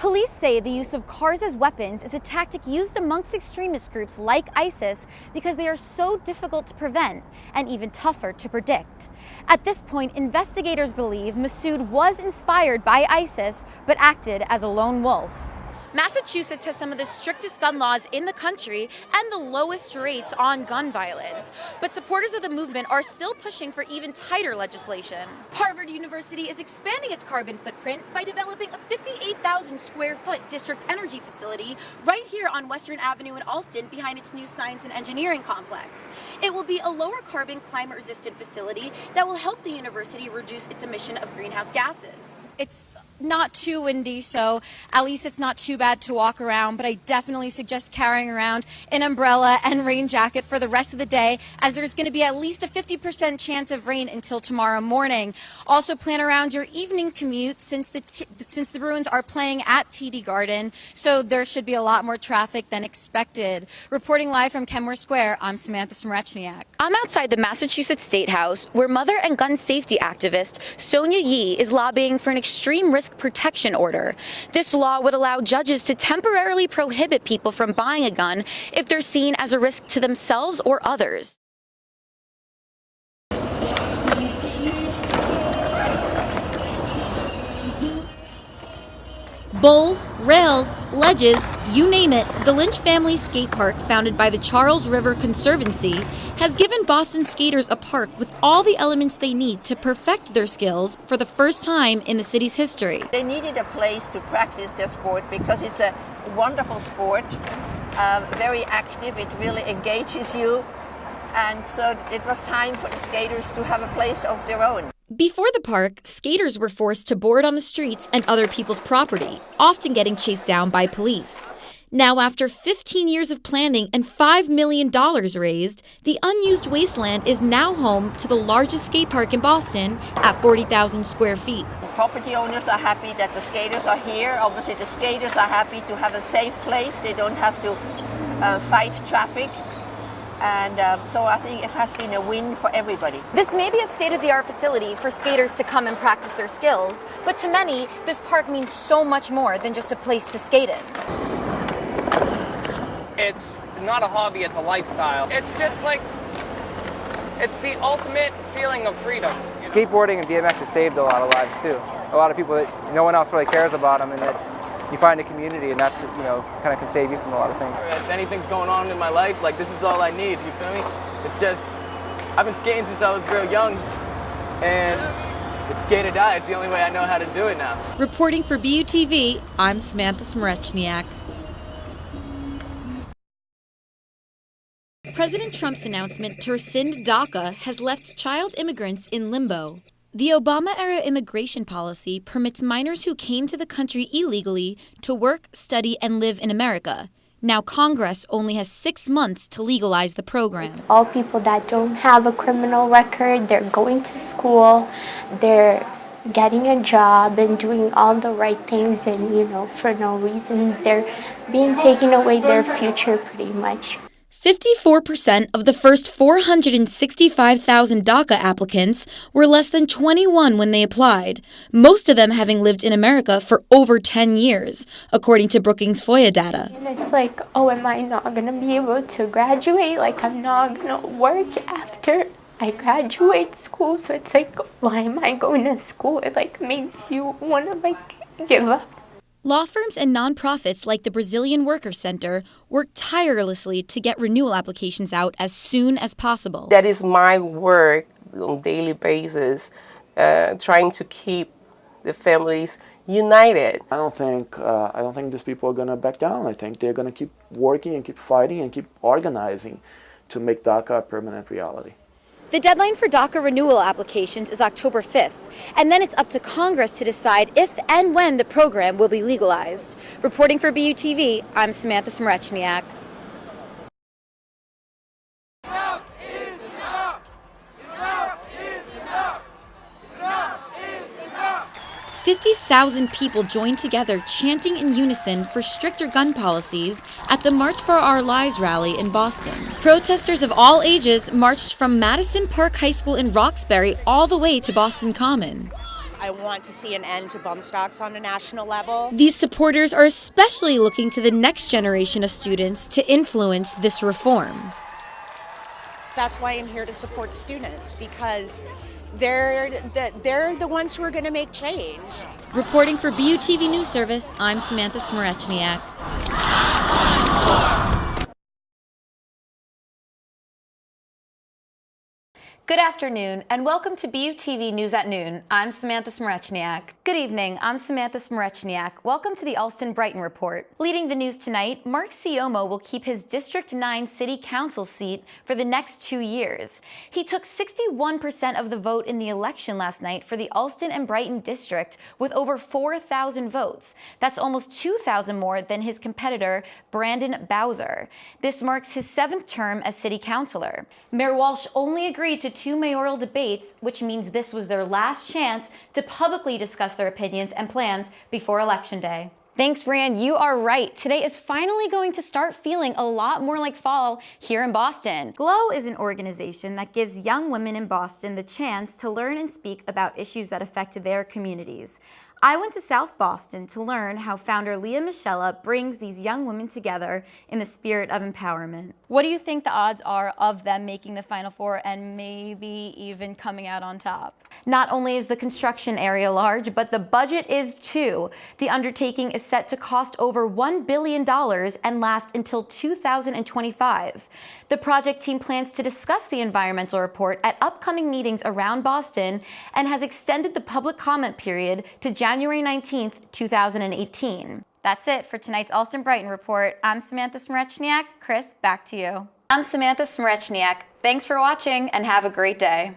Police say the use of cars as weapons is a tactic used amongst extremist groups like ISIS because they are so difficult to prevent and even tougher to predict. At this point, investigators believe Masood was inspired by ISIS but acted as a lone wolf. Massachusetts has some of the strictest gun laws in the country and the lowest rates on gun violence. But supporters of the movement are still pushing for even tighter legislation. Harvard University is expanding its carbon footprint by developing a 58,000 square foot district energy facility right here on Western Avenue in Allston behind its new science and engineering complex. It will be a lower carbon, climate resistant facility that will help the university reduce its emission of greenhouse gases. It's not too windy, so at least it's not too bad to walk around, but I definitely suggest carrying around an umbrella and rain jacket for the rest of the day, as there's going to be at least a 50% chance of rain until tomorrow morning. Also plan around your evening commute since the Bruins are playing at TD Garden, so there should be a lot more traffic than expected. Reporting live from Kenmore Square, I'm Samantha Smerechniak. I'm outside the Massachusetts State House, where mother and gun safety activist Sonia Yee is lobbying for an extreme risk protection order. This law would allow judges to temporarily prohibit people from buying a gun if they're seen as a risk to themselves or others. Bowls, rails, ledges, you name it, the Lynch family skate park, founded by the Charles River Conservancy, has given Boston skaters a park with all the elements they need to perfect their skills for the first time in the city's history. They needed a place to practice their sport because it's a wonderful sport, very active, it really engages you, and so it was time for the skaters to have a place of their own. Before the park, skaters were forced to board on the streets and other people's property, often getting chased down by police. Now, after 15 years of planning and $5 million raised, the unused wasteland is now home to the largest skate park in Boston at 40,000 square feet. Property owners are happy that the skaters are here. Obviously, the skaters are happy to have a safe place. They don't have to fight traffic. And so I think it has been a win for everybody. This may be a state-of-the-art facility for skaters to come and practice their skills, but to many, this park means so much more than just a place to skate in. It's not a hobby, it's a lifestyle. It's just like, it's the ultimate feeling of freedom. Skateboarding and BMX has saved a lot of lives too. A lot of people that no one else really cares about them, and you find a community, and that's, kind of can save you from a lot of things. If anything's going on in my life, like, this is all I need, you feel me? It's just, I've been skating since I was real young, and it's skate or die. It's the only way I know how to do it now. Reporting for BUTV, I'm Samantha Smerechniak. President Trump's announcement to rescind DACA has left child immigrants in limbo. The Obama-era immigration policy permits minors who came to the country illegally to work, study, and live in America. Now Congress only has 6 months to legalize the program. All people that don't have a criminal record, they're going to school, they're getting a job and doing all the right things, and for no reason they're being taken away their future pretty much. 54% of the first 465,000 DACA applicants were less than 21 when they applied, most of them having lived in America for over 10 years, according to Brookings FOIA data. And it's like, oh, am I not going to be able to graduate? Like, I'm not going to work after I graduate school. So it's like, why am I going to school? It makes you want to give up. Law firms and nonprofits like the Brazilian Worker Center work tirelessly to get renewal applications out as soon as possible. That is my work on a daily basis, trying to keep the families united. I don't think these people are going to back down. I think they're going to keep working and keep fighting and keep organizing to make DACA a permanent reality. The deadline for DACA renewal applications is October 5th, and then it's up to Congress to decide if and when the program will be legalized. Reporting for BUTV, I'm Samantha Smerechniak. Enough is enough! Enough is enough! Enough is enough! 50,000 people joined together chanting in unison for stricter gun policies at the March for Our Lives rally in Boston. Protesters of all ages marched from Madison Park High School in Roxbury all the way to Boston Common. I want to see an end to bump stocks on a national level. These supporters are especially looking to the next generation of students to influence this reform. That's why I'm here to support students, because they're the ones who are going to make change. Reporting for BUTV News Service, I'm Samantha Smerechniak. Good afternoon and welcome to BUTV News at Noon. I'm Samantha Smerechniak. Good evening, I'm Samantha Smerechniak. Welcome to the Alston-Brighton Report. Leading the news tonight, Mark Siomo will keep his District 9 City Council seat for the next 2 years. He took 61% of the vote in the election last night for the Alston and Brighton District with over 4,000 votes. That's almost 2,000 more than his competitor, Brandon Bowser. This marks his 7th term as City Councilor. Mayor Walsh only agreed to 2 mayoral debates, which means this was their last chance to publicly discuss their opinions and plans before Election Day. Thanks, Brian. You are right. Today is finally going to start feeling a lot more like fall here in Boston. GLOW is an organization that gives young women in Boston the chance to learn and speak about issues that affect their communities. I went to South Boston to learn how founder Leah Michella brings these young women together in the spirit of empowerment. What do you think the odds are of them making the Final Four and maybe even coming out on top? Not only is the construction area large, but the budget is too. The undertaking is set to cost over $1 billion and last until 2025. The project team plans to discuss the environmental report at upcoming meetings around Boston and has extended the public comment period to January 19th, 2018. That's it for tonight's Alston-Brighton Report. I'm Samantha Smerechniak. Chris, back to you. I'm Samantha Smerechniak. Thanks for watching and have a great day.